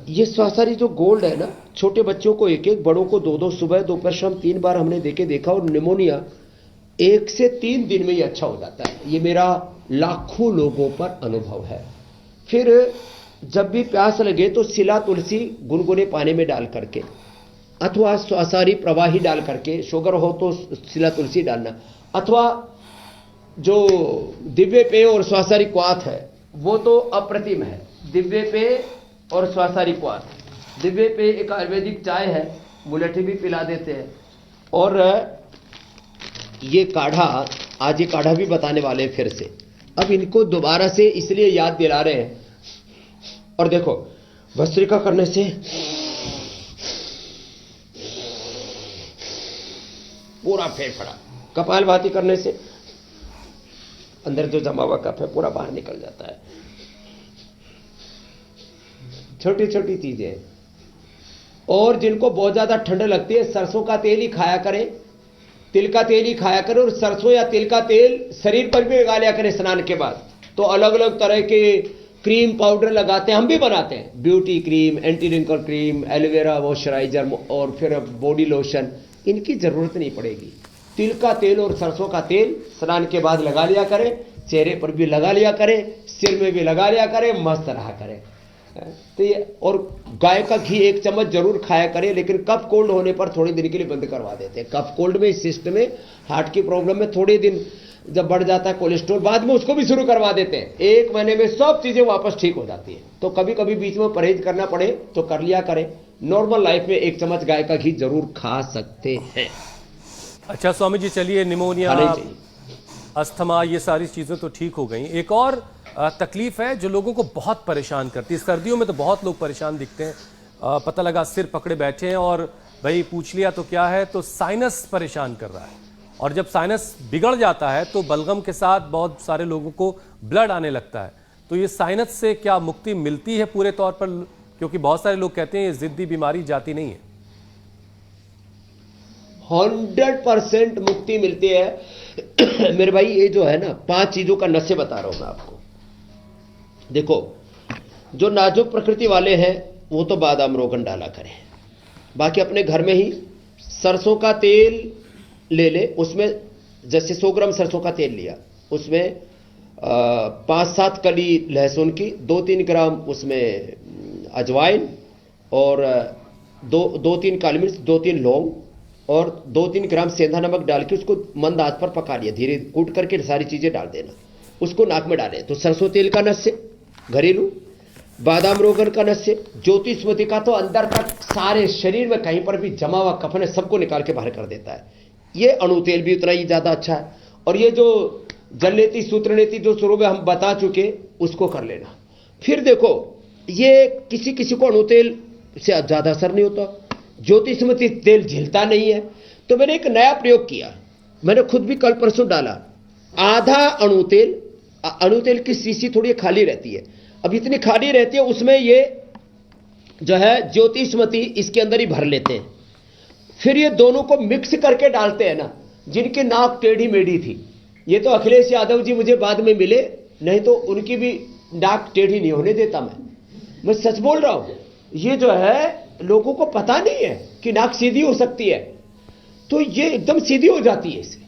ये स्वासारी जो गोल्ड है ना, छोटे बच्चों को 1-1, बड़ों को 2-2, सुबह दोपहर शाम 3 बार हमने देखा और निमोनिया 1 से 3 दिन में ही अच्छा हो जाता है। ये मेरा लाखों लोगों पर अनुभव है। फिर जब भी प्यास लगे तो सिला तुलसी गुनगुने पानी में डाल करके अथवा स्वासारी प्रवाही डाल करके, शुगर हो तो सिला तुलसी डालना, अथवा जो दिव्य पेय और स्वासारी क्वाथ है वो तो अप्रतिम है। दिव्य पेय और स्वासारी क्वाथ, दिव्य पेय एक आयुर्वेदिक चाय है, मुलेठी भी पिला देते हैं। और ये काढ़ा, आज ये काढ़ा भी बताने वाले हैं फिर से, अब इनको दोबारा से इसलिए याद दिला रहे हैं। और देखो, भस्त्रिका करने से पूरा फेफड़ा, कपालभाति करने से अंदर जो जमा हुआ कफ है पूरा बाहर निकल जाता है। छोटी छोटी चीजें, और जिनको बहुत ज्यादा ठंड लगती है, सरसों का तेल ही खाया करें, तिल का तेल ही खाया करें, और सरसों या तिल का तेल शरीर पर भी लगा लिया करें स्नान के बाद। तो अलग अलग तरह के क्रीम पाउडर लगाते हैं, हम भी बनाते हैं, beauty cream, anti wrinkle cream, aloe vera moisturiser और फिर बॉडी लोशन, इनकी जरूरत नहीं पड़ेगी। तिल का तेल और सरसों का तेल स्नान के बाद लगा लिया करें, चेहरे पर भी लगा लिया करें, सिर में भी लगा लिया करें, मस्त रहा करें। तो ये, और गाय का घी 1 चम्मच जरूर खाया करें, लेकिन कफ कोल्ड होने पर थोड़ी दिन के लिए बंद करवा देते हैं। कफ कोल्ड में, इस सिस्टम में, हार्ट की प्रॉब्लम में थोड़े दिन जब बढ़ जाता है कोलेस्ट्रॉल, बाद में उसको भी शुरू करवा देते हैं। 1 महीने में सब चीजें वापस ठीक हो जाती है। तो कभी कभी बीच में परहेज करना पड़े तो कर लिया करें। नॉर्मल लाइफ में 1 चम्मच गाय का घी जरूर खा सकते हैं। अच्छा स्वामी जी, चलिए निमोनिया, अस्थमा, ये सारी चीज़ें तो ठीक हो गई। एक और तकलीफ है जो लोगों को बहुत परेशान करती है। सर्दियों में तो बहुत लोग परेशान दिखते हैं, पता लगा सिर पकड़े बैठे हैं और भाई पूछ लिया तो क्या है, तो साइनस परेशान कर रहा है। और जब साइनस बिगड़ जाता है तो बलगम के साथ बहुत सारे लोगों को ब्लड आने लगता है। तो ये साइनस से क्या मुक्ति मिलती है पूरे तौर पर? क्योंकि बहुत सारे लोग कहते हैं ये जिद्दी बीमारी जाती नहीं है। 100% मुक्ति मिलती है मेरे भाई। ये जो है ना, 5 चीजों का नशे बता रहा हूं मैं आपको। देखो, जो नाजुक प्रकृति वाले हैं वो तो बादाम रोगन डाला करें। बाकी अपने घर में ही सरसों का तेल ले ले, उसमें जैसे 100 ग्राम सरसों का तेल लिया, उसमें 5-7 कली लहसुन की, 2-3 ग्राम उसमें अजवाइन और 2-3 काली मिर्च, 2-3 लौंग और 2-3 ग्राम सेंधा नमक डाल के उसको मंद आंच पर पका लिया, धीरे कूट करके सारी चीजें डाल देना, उसको नाक में डालें। तो सरसों तेल का नशे घरेलू, बादाम रोगन का नशे, ज्योतिष्मति का तो अंदर तक सारे शरीर में कहीं पर भी जमा हुआ कफन है सबको निकाल के बाहर कर देता है। ये अणु तेल भी उतना ही ज्यादा अच्छा है। और ये जो जल नीति, सूत्र नीति जो शुरू में हम बता चुके, उसको कर लेना। फिर देखो, ये किसी किसी को अणु तेल से ज्यादा असर नहीं होता, ज्योतिष्मति तेल झिलता नहीं है। तो मैंने एक नया प्रयोग किया, मैंने खुद भी कल परसों डाला। आधा अणु तेल की शीशी थोड़ी खाली रहती है, अब इतनी खाली रहती है, उसमें ये जो है ज्योतिष्मति इसके अंदर ही भर लेते हैं। फिर ये दोनों को मिक्स करके डालते हैं ना। जिनकी नाक टेढ़ी मेढ़ी थी, ये तो अखिलेश यादव जी मुझे बाद में मिले, नहीं तो उनकी भी नाक टेढ़ी नहीं होने देता मैं सच बोल रहा हूं। ये जो है लोगों को पता नहीं है कि नाक सीधी हो सकती है, तो ये एकदम सीधी हो जाती है इससे।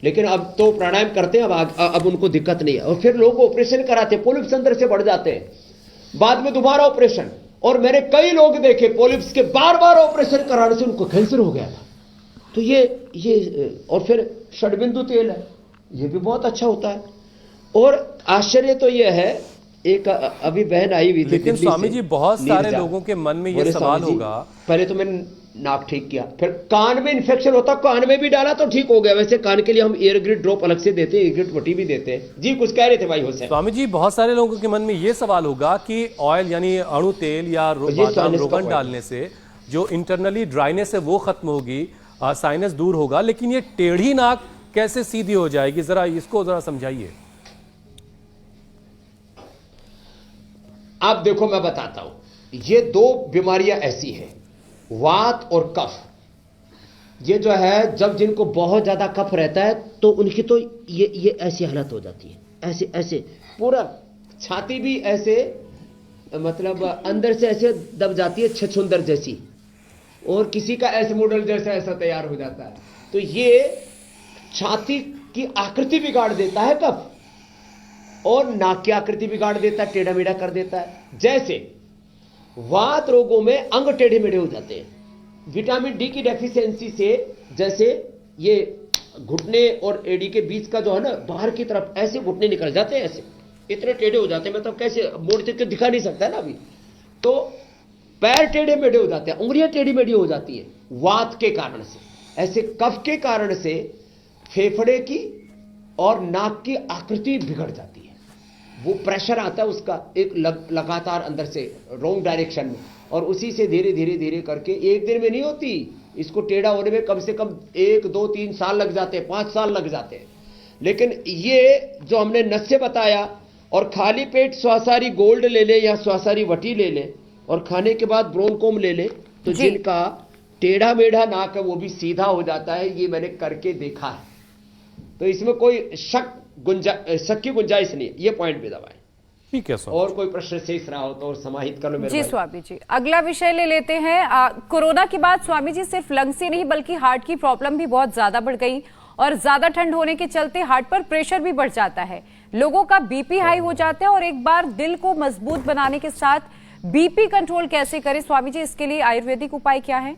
लेकिन अब तो प्राणायाम करते हैं, अब उनको दिक्कत नहीं है। और फिर लोग ऑपरेशन कराते हैं, पोलिप्स अंदर से बढ़ जाते हैं, बाद में दोबारा ऑपरेशन। और मैंने कई लोग देखे पोलिप्स के बार बार ऑपरेशन कराने से उनको कैंसर हो गया था। तो ये और फिर षडबिंदु तेल है, ये भी बहुत अच्छा होता है। और आश्चर्य तो ये है, एक अभी बहन आई हुई थी, लेकिन स्वामी जी बहुत सारे लोगों के मन में ये सवाल होगा। पहले तो मैंने नाक ठीक किया, फिर कान में इन्फेक्शन होता, कान में भी डाला तो ठीक हो गया। वैसे कान के लिए हम एयर ग्रिड ड्रॉप अलग से देते हैं, एयर ग्रिड पट्टी भी देते हैं। जी कुछ कह रहे थे भाई हुसैन? स्वामी जी बहुत सारे लोगों के मन में ये सवाल होगा कि ऑयल यानी अणु तेल या बादाम रोगन डालने से जो इंटरनली ड्राइनेस है वो खत्म होगी, साइनस दूर होगा, लेकिन ये टेढ़ी नाक कैसे सीधी हो जाएगी? जरा इसको जरा समझाइए। आप देखो, मैं बताता हूं, ये 2 बीमारियां ऐसी हैं, वात और कफ। ये जो है, जब जिनको बहुत ज्यादा कफ रहता है तो उनकी तो ये ऐसी हालत हो जाती है, ऐसे ऐसे पूरा छाती भी ऐसे, मतलब अंदर से ऐसे दब जाती है, छछूंदर जैसी, और किसी का ऐसे मॉडल जैसा ऐसा तैयार हो जाता है। तो ये छाती की आकृति बिगाड़ देता है कफ, और नाक की आकृति बिगाड़ देता है, टेढ़ा मेढ़ा कर देता है। जैसे वात रोगों में अंग टेढ़े मेढ़े हो जाते हैं, विटामिन डी की डेफिशिएंसी से। जैसे ये घुटने और एडी के बीच का जो है ना, बाहर की तरफ ऐसे घुटने निकल जाते हैं, ऐसे इतने टेढ़े हो जाते हैं, मतलब कैसे मोड़ के दिखा नहीं सकता है ना अभी। तो पैर टेढ़े मेढ़े हो जाते हैं, उंगलियां टेढ़ी मेढ़ी हो जाती है वात के कारण से। ऐसे कफ के कारण से फेफड़े की और नाक की आकृति बिगड़ जाती है। वो प्रेशर आता है उसका एक लगातार अंदर से रॉन्ग डायरेक्शन में, और उसी से धीरे धीरे धीरे करके एक दिन में नहीं होती, इसको टेढ़ा होने में कम से कम 1, 2, 3 साल लग जाते हैं, 5 साल लग जाते हैं। लेकिन ये जो हमने नस्से बताया, और खाली पेट स्वासारी गोल्ड ले ले या स्वासारी वटी ले ले, और खाने के बाद ब्रोनकोम ले ले, तो जी। जिनका टेढ़ा मेढ़ा नाक है वो भी सीधा हो जाता है, ये मैंने करके देखा है। तो इसमें कोई शक की गुंजाइश नहीं है, ये पॉइंट भी दबाए। ठीक है स्वामी। और कोई प्रश्न शेष रहा हो तो समाहित कर लो मेरे जी भाई। स्वामी जी, अगला विषय ले लेते हैं। कोरोना के बाद स्वामी जी सिर्फ लंग्स ही नहीं बल्कि हार्ट की प्रॉब्लम भी बहुत ज्यादा बढ़ गई और ज्यादा ठंड होने के चलते हार्ट पर प्रेशर भी बढ़ जाता है, लोगों का बीपी हाई हो जाता है। और एक बार दिल को मजबूत बनाने के साथ बीपी कंट्रोल कैसे करें स्वामी जी, इसके लिए आयुर्वेदिक उपाय क्या है?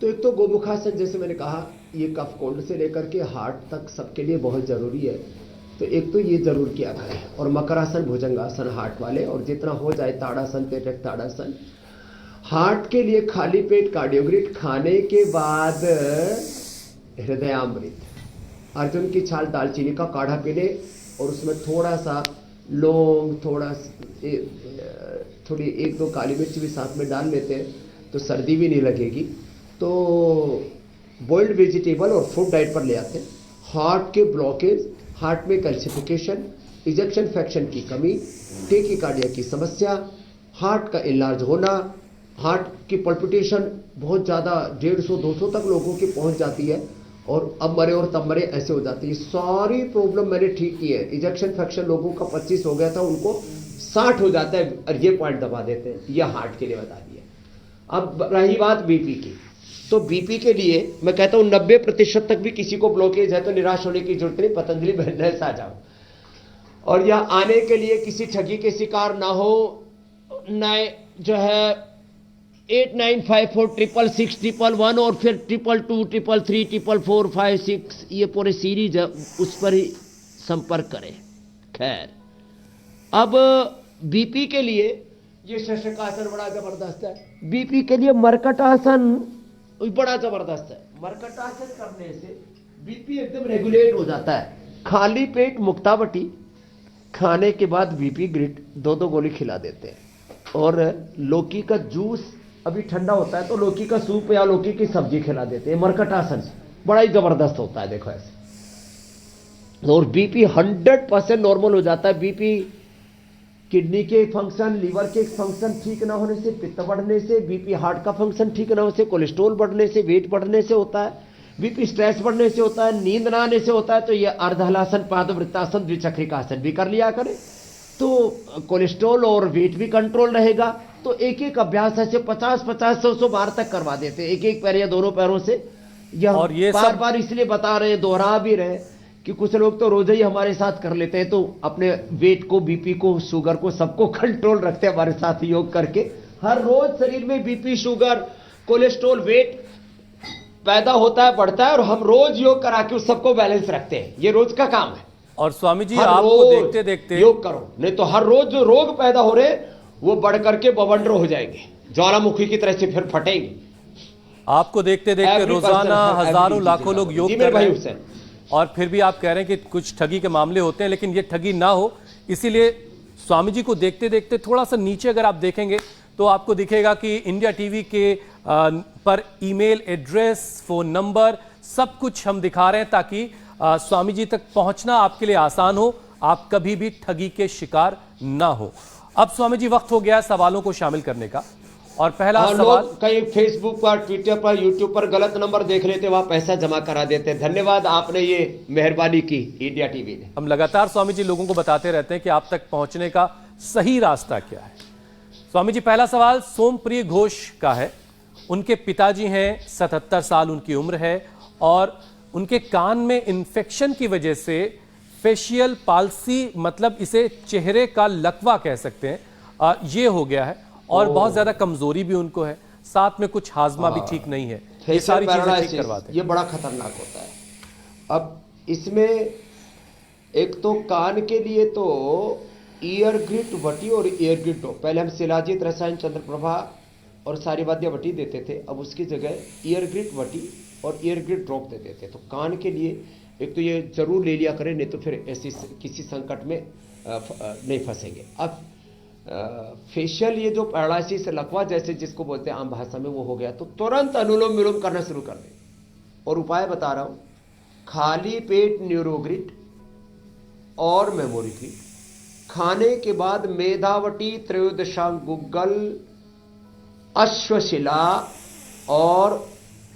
तो एक तो गोमुखासन, जैसे मैंने कहा, ये कफ कोल्ड से लेकर के हार्ट तक सबके लिए बहुत जरूरी है। तो एक तो ये जरूर किया करें। और मकरासन, भुजंगासन हार्ट वाले, और जितना हो जाए ताड़ासन, पेटक ताड़ासन। हार्ट के लिए खाली पेट कार्डियोग्रिट खाने के बाद हृदयामृत, अर्जुन की छाल, दालचीनी का काढ़ा पी ले, और उसमें थोड़ा सा लौंग, थोड़ी 1-2 काली मिर्च भी साथ में डाल लेते हैं तो सर्दी भी नहीं लगेगी। तो बॉइल्ड वेजिटेबल और फ्रूट डाइट पर ले आते हैं। हार्ट के ब्लॉकेज, हार्ट में कैल्सिफिकेशन, इजेक्शन फ्रैक्शन की कमी, टेकीकार्डिया की समस्या, हार्ट का इलाज होना, हार्ट की पल्पिटेशन बहुत ज़्यादा 150-200 तक लोगों की पहुंच जाती है, और अब मरे और तब मरे ऐसे हो जाती है। सारी प्रॉब्लम मैंने ठीक की है। इजेक्शन फ्रैक्शन लोगों का 25 हो गया था, उनको 60 हो जाता है, और ये पॉइंट दबा देते हैं। यह हार्ट के लिए बता दिया। अब रही बात बीपी की, तो बीपी के लिए मैं कहता हूं 90% तक भी किसी को ब्लॉकेज है तो निराश होने की जरूरत नहीं, पतंजलि वेलनेस आ जाओ। और यह आने के लिए किसी ठगी के शिकार ना हो। नए जो है 8954666111 और फिर 222333445 ये पूरे सीरीज है, उस पर ही संपर्क करें। खैर, अब बीपी के लिए ये शशकासन बड़ा जबरदस्त है। बीपी के लिए मरकटासन बड़ा जबरदस्त है। मरकटासन करने से बीपी एकदम रेगुलेट हो जाता है। खाली पेट मुक्तावटी खाने के बाद बीपी ग्रिट 2-2 गोली खिला देते हैं। और लौकी का जूस, अभी ठंडा होता है तो लौकी का सूप या लौकी की सब्जी खिला देते हैं मरकटासन से, बड़ा ही जबरदस्त होता है। देखो ऐसे, और बीपी 100% नॉर्मल हो जाता है। बीपी किडनी के फंक्शन, लीवर के फंक्शन ठीक ना होने से, पित्त बढ़ने से, बीपी हार्ट का फंक्शन ठीक ना होने से, कोलेस्ट्रॉल बढ़ने से, वेट बढ़ने से होता है, बीपी स्ट्रेस बढ़ने से होता है, नींद ना आने से होता है। तो ये अर्धहलासन, पादवृत्तासन, द्विचक्रिकासन भी कर लिया करें तो कोलेस्ट्रॉल और वेट भी कंट्रोल रहेगा। तो एक एक अभ्यास ऐसे 50-50, 100-100 बार तक करवा देते हैं, एक एक पैर या दोनों पैरों से। और ये बार सब बार इसलिए बता रहे हैं, दोहरा भी रहे कि कुछ लोग तो रोज ही हमारे साथ कर लेते हैं, तो अपने वेट को, बीपी को, शुगर को, सबको कंट्रोल रखते हैं हमारे साथ योग करके। हर रोज शरीर में बीपी, शुगर, कोलेस्ट्रॉल, वेट पैदा होता है, बढ़ता है, और हम रोज योग करा के उस सबको बैलेंस रखते हैं। ये रोज का काम है। और स्वामी जी हर आपको रोज देखते देखते योग करो, नहीं तो हर रोज जो रोग पैदा हो रहे वो बढ़ करके बवंडर हो जाएंगे, ज्वालामुखी की तरह से फिर फटेंगे। आपको देखते देखते Every रोजाना person has हजारों every लाखों disease। लोग योग जी कर मेरे रहे भाई हैं, हुसैन। और फिर भी आप कह रहे हैं कि कुछ ठगी के मामले होते हैं, लेकिन ये ठगी ना हो इसीलिए स्वामी जी को देखते देखते थोड़ा सा नीचे अगर आप देखेंगे तो आपको दिखेगा कि इंडिया टीवी के पर ईमेल एड्रेस, फोन नंबर सब कुछ हम दिखा रहे हैं ताकि स्वामी जी तक पहुंचना आपके लिए आसान हो, आप कभी भी ठगी के शिकार ना हो। अब स्वामी जी वक्त हो गया सवालों को शामिल करने का, और पहला सवाल। लोग कहीं फेसबुक पर, ट्विटर पर, यूट्यूब पर गलत नंबर देख लेते, वहां पैसा जमा करा देते। धन्यवाद, आपने ये मेहरबानी की इंडिया टीवी ने। हम लगातार स्वामी जी लोगों को बताते रहते हैं कि आप तक पहुंचने का सही रास्ता क्या है। स्वामी जी, पहला सवाल सोमप्रिय घोष का है। उनके पिताजी हैं, 77 साल उनकी उम्र है, और उनके कान में इंफेक्शन की वजह से फेशियल पाल्सी, मतलब इसे चेहरे का लकवा कह सकते हैं, ये हो गया है, और बहुत ज्यादा कमजोरी भी उनको है, साथ में कुछ हाजमा भी ठीक नहीं है। ये सारी चीजें ठीक करवाते हैं। ये बड़ा खतरनाक होता है। अब इसमें एक तो कान के लिए तो ईयर ग्रिट वटी और ईयर ग्रिट ड्रॉप, पहले हम शिलाजीत, रसायन, चंद्रप्रभा और सारी वाद्य वटी देते थे, अब उसकी जगह ईयर ग्रिट वटी और ईयर ग्रिट ड्रॉप देते थे। तो कान के लिए एक तो ये जरूर ले लिया करें, नहीं तो फिर ऐसी किसी संकट में नहीं फंसेंगे। अब फेशियल, ये जो पैरालिसिस, लकवा जैसे जिसको बोलते हैं आम भाषा में, वो हो गया तो तुरंत अनुलोम विलोम करना शुरू कर दें। और उपाय बता रहा हूं, खाली पेट न्यूरोग्रिट और मेमोरी ग्रिट खाने के बाद मेधावटी, त्रयोदशांग गुग्गल, अश्वशिला और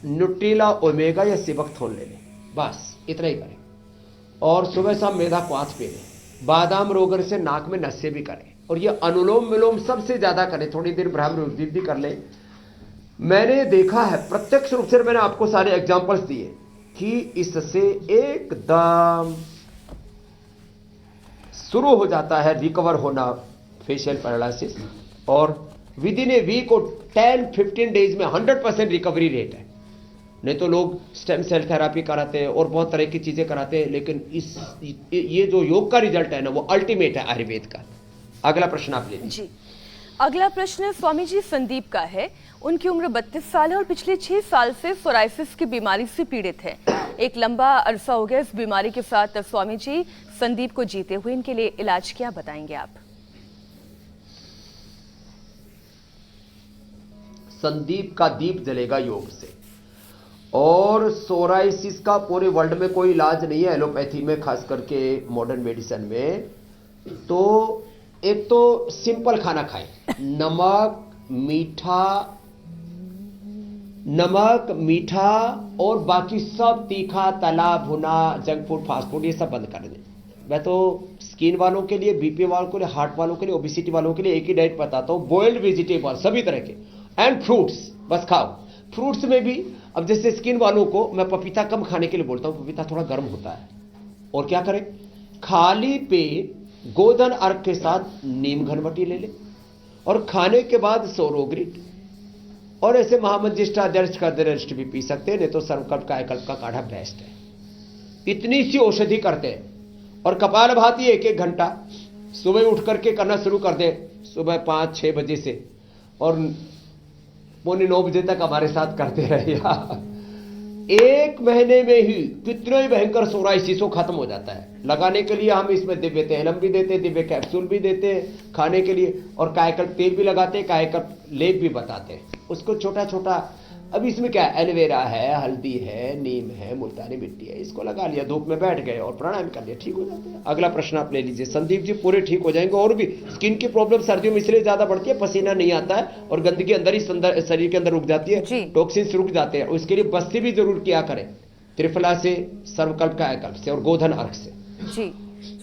न्यूट्रीला ओमेगा या सिबकथोन ले लें, बस इतना ही करें। और सुबह शाम मेधा क्वाथ पी लें। बादाम रोगर से नाक में नशे भी करें, और ये अनुलोम विलोम सबसे ज्यादा करें। थोड़ी देर ब्राह्मण उद्दीप भी कर लें। मैंने देखा है, प्रत्यक्ष रूप से मैंने आपको सारे एग्जांपल्स दिए कि इससे एकदम शुरू हो जाता है रिकवर होना फेशियल पैरालिसिस, और विद इन ए वीक और 10-15 डेज में 100% रिकवरी रेट है। नहीं तो लोग स्टेम सेल थेरापी कराते हैं और बहुत तरह की चीजें कराते हैं, लेकिन ये जो योग का रिजल्ट है ना, वो अल्टीमेट है आयुर्वेद का। अगला प्रश्न आप ले लीजिए। जी, अगला प्रश्न स्वामी जी संदीप का है। उनकी उम्र 32 साल है और पिछले 6 साल से सोराइसिस की बीमारी से पीड़ित है। एक लंबा अरसा हो गया इस बीमारी के साथ स्वामी जी संदीप को जीते हुए। इनके लिए इलाज क्या बताएंगे आप? संदीप का दीप जलेगा योग से। और सोराइसिस का पूरे वर्ल्ड में कोई इलाज नहीं है एलोपैथी में, खास करके मॉडर्न मेडिसिन में। तो एक तो सिंपल खाना खाएं, नमक मीठा और बाकी सब तीखा, तला भुना, जंक फूड, फास्ट फूड, ये सब बंद कर दें। मैं तो स्किन वालों के लिए, बीपी वालों के लिए, हार्ट वालों के लिए, ओबेसिटी वालों के लिए एक ही डाइट बताता हूं, बॉइल्ड वेजिटेबल सभी तरह के, एंड फ्रूट्स बस खाओ। फ्रूट्स में भी अब जैसे स्किन वालों को मैं पपीता कम खाने के लिए बोलता हूं, पपीता थोड़ा गर्म होता है। और क्या करें, खाली पेट गोधन अर्क के साथ नीम घनवटी ले ले, और खाने के बाद सोरोग्रिट, और ऐसे महामंजिष्ठा दर्श का दर्श भी पी सकते हैं, नहीं तो सर्वकल्प कायकल्प का काढ़ा बेस्ट है। इतनी सी औषधि करते हैं। और कपालभाति 1-1 घंटा सुबह उठ करके करना शुरू कर दे, सुबह 5-6 बजे से, और 8:45 बजे तक हमारे साथ करते रहे। 1 महीने में ही कितना ही भयंकर सोराइसिस खत्म हो जाता है। लगाने के लिए हम इसमें दिव्य तैलम भी देते हैं, दिव्य कैप्सूल भी देते हैं खाने के लिए, और कायकल्प तेल भी लगाते हैं, कायकल्प लेप भी बताते हैं उसको छोटा छोटा। अब इसमें क्या है, एलोवेरा है, हल्दी है, नीम है, मुल्तानी मिट्टी है, इसको लगा लिया, धूप में बैठ गए और प्राणायाम कर लिया, ठीक हो जाते हैं। अगला प्रश्न आप ले लीजिए। संदीप जी पूरे ठीक हो जाएंगे। और भी स्किन की प्रॉब्लम सर्दियों में इसलिए ज्यादा बढ़ती है, पसीना नहीं आता है और गंदगी अंदर ही शरीर के अंदर रुक जाती है, टॉक्सिन्स रुक जाते हैं। उसके लिए बस्ती भी जरूर किया करें, त्रिफला से, सर्वकल्प कायकल्प से और गोधन अर्क से। जी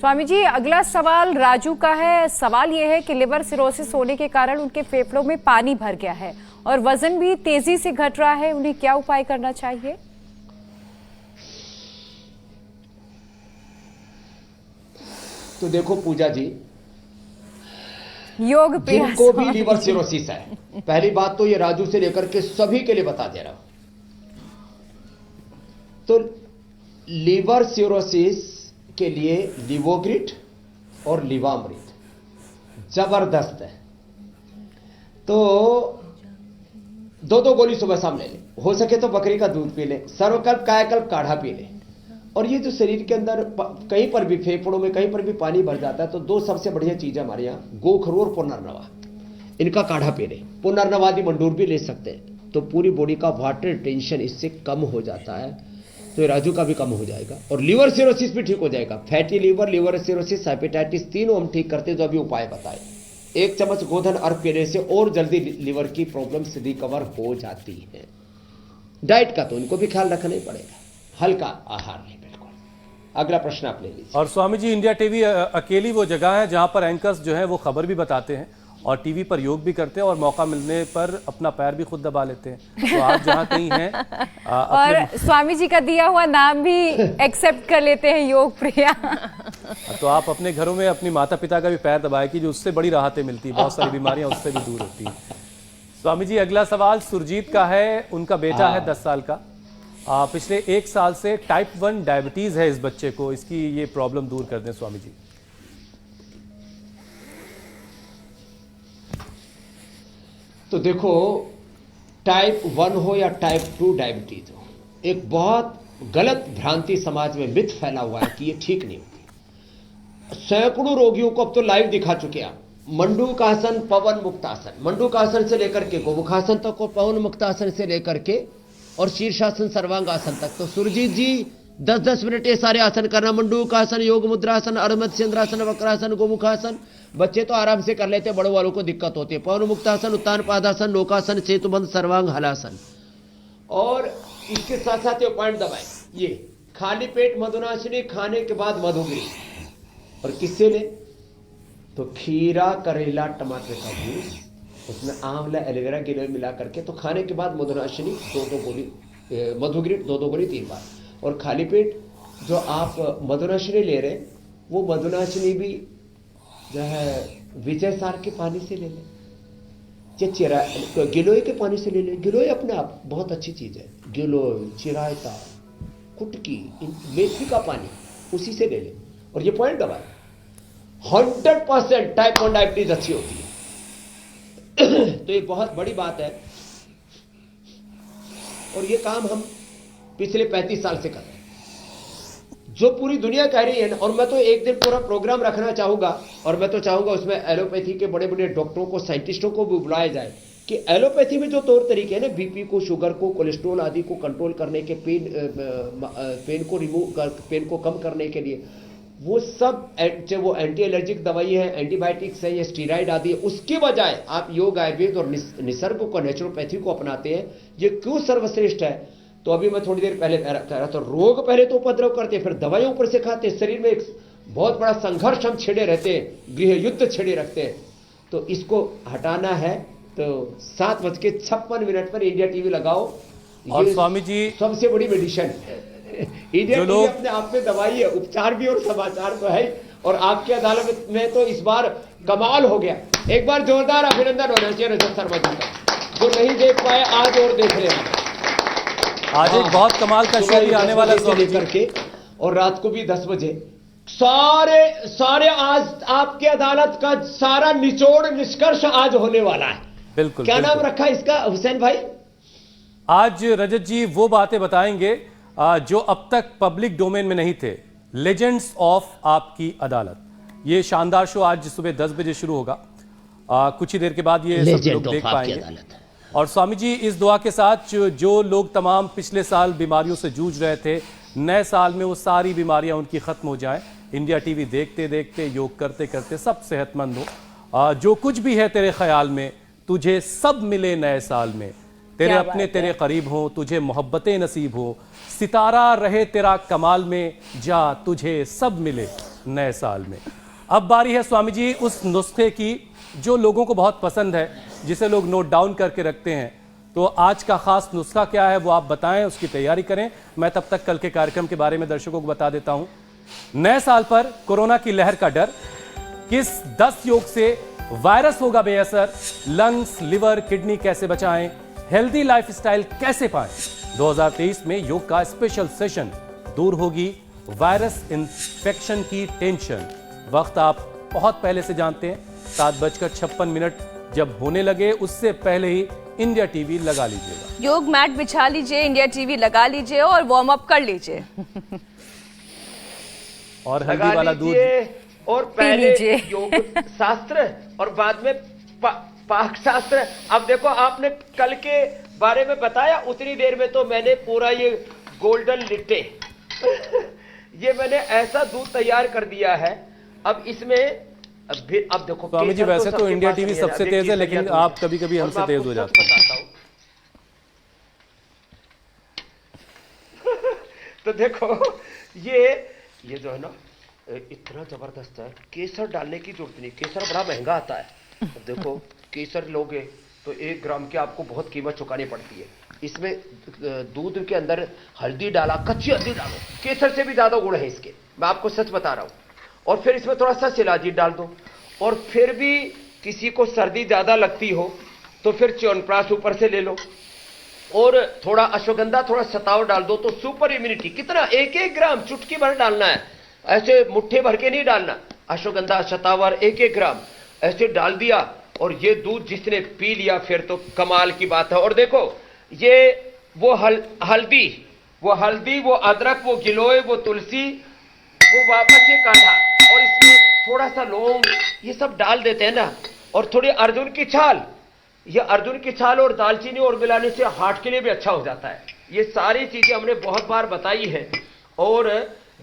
स्वामी जी, अगला सवाल राजू का है। सवाल यह है कि लिवर सिरोसिस होने के कारण उनके फेफड़ों में पानी भर गया है और वजन भी तेजी से घट रहा है, उन्हें क्या उपाय करना चाहिए? तो देखो पूजा जी, योग जिनको भी लिवर सिरोसिस है, पहली बात तो ये राजू से लेकर के सभी के लिए बता दे रहा हूं। तो लिवर सिरोसिस के लिए लिवोग्रिट और लिवामृत जबरदस्त है। तो 2-2 गोली सुबह शाम ले ले, हो सके तो बकरी का दूध पी ले, सर्वकल्प कायकल्प काढ़ा पी ले। और ये जो शरीर के अंदर कहीं पर भी, फेफड़ों में कहीं पर भी पानी भर जाता है, तो 2 सबसे बढ़िया चीजें हमारे यहाँ, गोखरू और पुनर्नवा, इनका काढ़ा पी ले। पुनर्नवादी मंडूर भी ले सकते हैं, तो पूरी बॉडी का वाटर टेंशन इससे कम हो जाता है। तो राजू का भी कम हो जाएगा और लिवर सिरोसिस भी ठीक हो जाएगा। Fatty liver, liver cirrhosis, hepatitis, तीनों हम ठीक करते हैं, जो अभी उपाय बताए। 1 चम्मच गोधन अर्क पीने से और जल्दी लिवर की प्रॉब्लम्स रिकवर हो जाती है। डाइट का तो इनको भी ख्याल रखना ही पड़ेगा, हल्का आहार नहीं, बिल्कुल। अगला प्रश्न आप ले लीजिए। और स्वामी जी, इंडिया टीवी अकेली वो जगह है जहां पर एंकर्स जो है वो खबर भी बताते हैं और टीवी पर योग भी करते हैं और मौका मिलने पर अपना पैर भी खुद दबा लेते हैं। तो आप जहां कहीं हैं और स्वामी जी का दिया हुआ नाम भी एक्सेप्ट कर लेते हैं, योग प्रिया। तो आप अपने घरों में अपनी माता पिता का भी पैर दबाए कि जो उससे बड़ी राहतें मिलती है, बहुत सारी बीमारियां उससे भी दूर होती हैं। स्वामी जी, अगला सवाल सुरजीत का है। उनका बेटा है 10 साल का, पिछले 1 साल से टाइप 1 डायबिटीज है इस बच्चे को, इसकी ये प्रॉब्लम दूर कर दें स्वामी जी। तो देखो, टाइप 1 हो या टाइप 2 डायबिटीज हो, एक बहुत गलत भ्रांति समाज में मिथ फैला हुआ है कि ये ठीक नहीं होती। सैकड़ों रोगियों को अब तो लाइव दिखा चुके हैं। मंडूकासन, पवन मुक्तासन, मंडूकासन से लेकर के गोमुखासन तक और पवन मुक्तासन से लेकर के और शीर्षासन, सर्वांगासन तक। तो सुरजीत जी 10-10 मिनट ये सारे आसन करना, मंडूकासन, योग मुद्रासन, अर्मध चंद्रासन, वक्रासन, गोमुखासन। बच्चे तो आराम से कर लेते, बड़ों वालों को दिक्कत होती है। पवन मुक्तासन, उत्तान पादासन, नौकासन, सेतुबंध, सर्वांग हलासन। और इसके साथ साथ ये पॉइंट दबाए, ये खाली पेट मधुनाशिनी, खाने के बाद मधुगिरी। और किससे ले? तो खीरा, करेला, टमाटर का जूस, उसमें आंवला, एलोवेरा, गिलोय मिला करके, तो खाने के बाद मधुनाशिनी 2-2 गोली, मधुगिरी 2-2 गोली 3 बार। और खाली पेट जो आप मधुनाशिनी ले रहे हैं, वो मधुनाशिनी भी जो है विजय सार के पानी से ले लें, गिलोय के पानी से ले लें। गिलोय अपने आप बहुत अच्छी चीज है, गिलोय, चिरायता, कुटकी, मेथी का पानी, उसी से ले लें। और ये पॉइंट दबाए, 100% टाइप 1 डायबिटीज अच्छी होती है। तो ये बहुत बड़ी बात है। और ये काम हम पिछले 35 साल से कर रहे हैं, जो पूरी दुनिया कह रही है। और मैं तो एक दिन पूरा प्रोग्राम रखना चाहूंगा, और मैं तो चाहूंगा उसमें एलोपैथी के बड़े बड़े डॉक्टरों को, साइंटिस्टों को भी बुलाया जाए कि एलोपैथी में जो तौर तरीके हैं ना, बीपी को, शुगर को, कोलेस्ट्रॉल आदि को कंट्रोल करने के, पेन को कम करने के लिए, वो सब चाहे वो एंटी एलर्जिक दवाई है, एंटीबायोटिक्स है या स्टीराइड आदि है, उसके बजाय आप योग, आयुर्वेद और निसर्ग को, नेचुरोपैथी को अपनाते हैं। ये क्यों सर्वश्रेष्ठ है? तो अभी मैं थोड़ी देर पहले कह रहा था, रोग पहले तो उपद्रव करते, फिर दवाइयों ऊपर से खाते, शरीर में एक बहुत बड़ा संघर्ष हम छिड़े रहते हैं, गृह युद्ध छिड़े रखते हैं। तो इसको हटाना है तो 7:56 पर इंडिया टीवी लगाओ। और स्वामी जी, सबसे बड़ी मेडिसिन इंडिया टीवी अपने आप में दवाई है, उपचार भी और समाचार तो है। और आपकी अदालत में तो इस बार कमाल हो गया। एक बार जोरदार अभिनंदन होना चाहिए रजत शर्मा जी का, जो नहीं देख पाए आज और देख रहे हैं। आज एक बहुत कमाल का शो भी आने वाला है करके, और रात को भी 10 बजे सारे आज आपकी अदालत का सारा निचोड़ निष्कर्ष आज होने वाला है। बिल्कुल। क्या नाम रखा इसका हुसैन भाई? आज रजत जी वो बातें बताएंगे जो अब तक पब्लिक डोमेन में नहीं थे। लेजेंड्स ऑफ आपकी अदालत, ये शानदार शो आज सुबह 10 बजे शुरू होगा। कुछ ही देर के बाद ये सब लोग देख पाएंगे। और स्वामी जी, इस दुआ के साथ जो लोग तमाम पिछले साल बीमारियों से जूझ रहे थे, नए साल में वो सारी बीमारियां उनकी खत्म हो जाएं। इंडिया टीवी देखते देखते, योग करते करते सब सेहतमंद हो। जो कुछ भी है तेरे ख्याल में, तुझे सब मिले नए साल में। तेरे अपने तेरे करीब हो, तुझे मोहब्बतें नसीब हो। सितारा रहे तेरा कमाल में, जा तुझे सब मिले नए साल में। अब बारी है स्वामी जी उस नुस्खे की जो लोगों को बहुत पसंद है, जिसे लोग नोट डाउन करके रखते हैं। तो आज का खास नुस्खा क्या है वो आप बताएं, उसकी तैयारी करें। मैं तब तक कल के कार्यक्रम के बारे में दर्शकों को बता देता हूं। नए साल पर कोरोना की लहर का डर, किस 10 योग से वायरस होगा बेअसर, लंग्स, लिवर, किडनी कैसे बचाएं, हेल्दी लाइफस्टाइल कैसे पाएं। 2023 में योग का स्पेशल सेशन, दूर होगी वायरस इन्फेक्शन की टेंशन। वक्त आप बहुत पहले से जानते हैं, 7:56 जब होने लगे उससे पहले ही इंडिया टीवी लगा लीजिएगा। योग मैट बिछा लीजिए, इंडिया टीवी लगा लीजिए और वार्म अप कर लीजिए। और हल्दी वाला दूध और पहले योग शास्त्र और बाद में पाक शास्त्र। अब देखो, आपने कल के बारे में बताया, उतनी देर में तो मैंने पूरा ये गोल्डन लिट्टे ये मैंने ऐसा दूध तैयार कर दिया है। अब इसमें अब देखो स्वामी जी, वैसे तो इंडिया टीवी सबसे तेज है, लेकिन आप कभी कभी हमसे तेज हो जाते हैं। तो देखो ये जो है ना, इतना जबरदस्त है। केसर डालने की जरूरत नहीं, केसर बड़ा महंगा आता है। अब देखो, केसर लोगे तो 1 ग्राम की आपको बहुत कीमत चुकानी पड़ती है। इसमें दूध के अंदर हल्दी डाला, कच्ची हल्दी डालो, केसर से भी ज्यादा गुण है इसके, मैं आपको सच बता रहा हूं। और फिर इसमें थोड़ा सा शिलाजीत डाल दो। और फिर भी किसी को सर्दी ज्यादा लगती हो तो फिर च्यवनप्राश ऊपर से ले लो, और थोड़ा अश्वगंधा, थोड़ा शतावर डाल दो, तो सुपर इम्यूनिटी। कितना? 1-1 ग्राम, चुटकी भर डालना है, ऐसे मुट्ठे भर के नहीं डालना। अश्वगंधा, शतावर 1-1 ग्राम ऐसे डाल दिया, और ये दूध जिसने पी लिया फिर तो कमाल की बात है। और देखो, ये वो हल्दी, वो अदरक, वो गिलोय, वो तुलसी, वो वापस ये काढ़ा, और इसमें थोड़ा सा लौंग, ये सब डाल देते हैं ना, और थोड़ी अर्जुन की छाल, ये अर्जुन की छाल और दालचीनी और मिलाने से हार्ट के लिए भी अच्छा हो जाता है। ये सारी चीजें हमने बहुत बार बताई है। और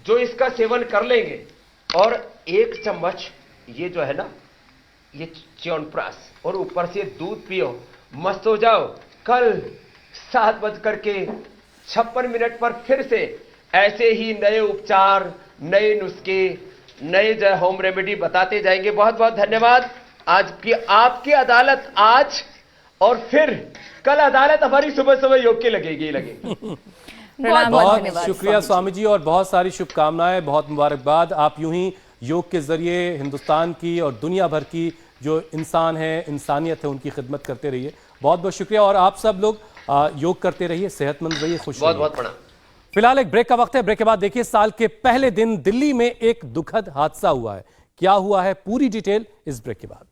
जो इसका सेवन कर लेंगे और 1 चम्मच ये जो है ना ये च्यवनप्राश और ऊपर से दूध पियो, मस्त हो जाओ। कल 7:56 पर फिर से ऐसे ही नए उपचार, नए नुस्खे, नए जो होम रेमेडी बताते जाएंगे। बहुत बहुत धन्यवाद। आज की आपकी अदालत आज और फिर कल अदालत हमारी सुबह सुबह योग की लगेगी। प्रणाम, बहुत धन्यवाद शुक्रिया स्वामी जी और बहुत सारी शुभकामनाएं, बहुत मुबारकबाद। आप यूं ही योग के जरिए हिंदुस्तान की और दुनिया भर की जो इंसान है, इंसानियत है, उनकी खिदमत करते रहिए। बहुत बहुत शुक्रिया और आप सब लोग योग करते रहिए, सेहतमंद रहिए, खुश रहिए। बहुत प्रणाम। फिलहाल एक ब्रेक का वक्त है। ब्रेक के बाद देखिए साल के पहले दिन दिल्ली में एक दुखद हादसा हुआ है। क्या हुआ है, पूरी डिटेल इस ब्रेक के बाद।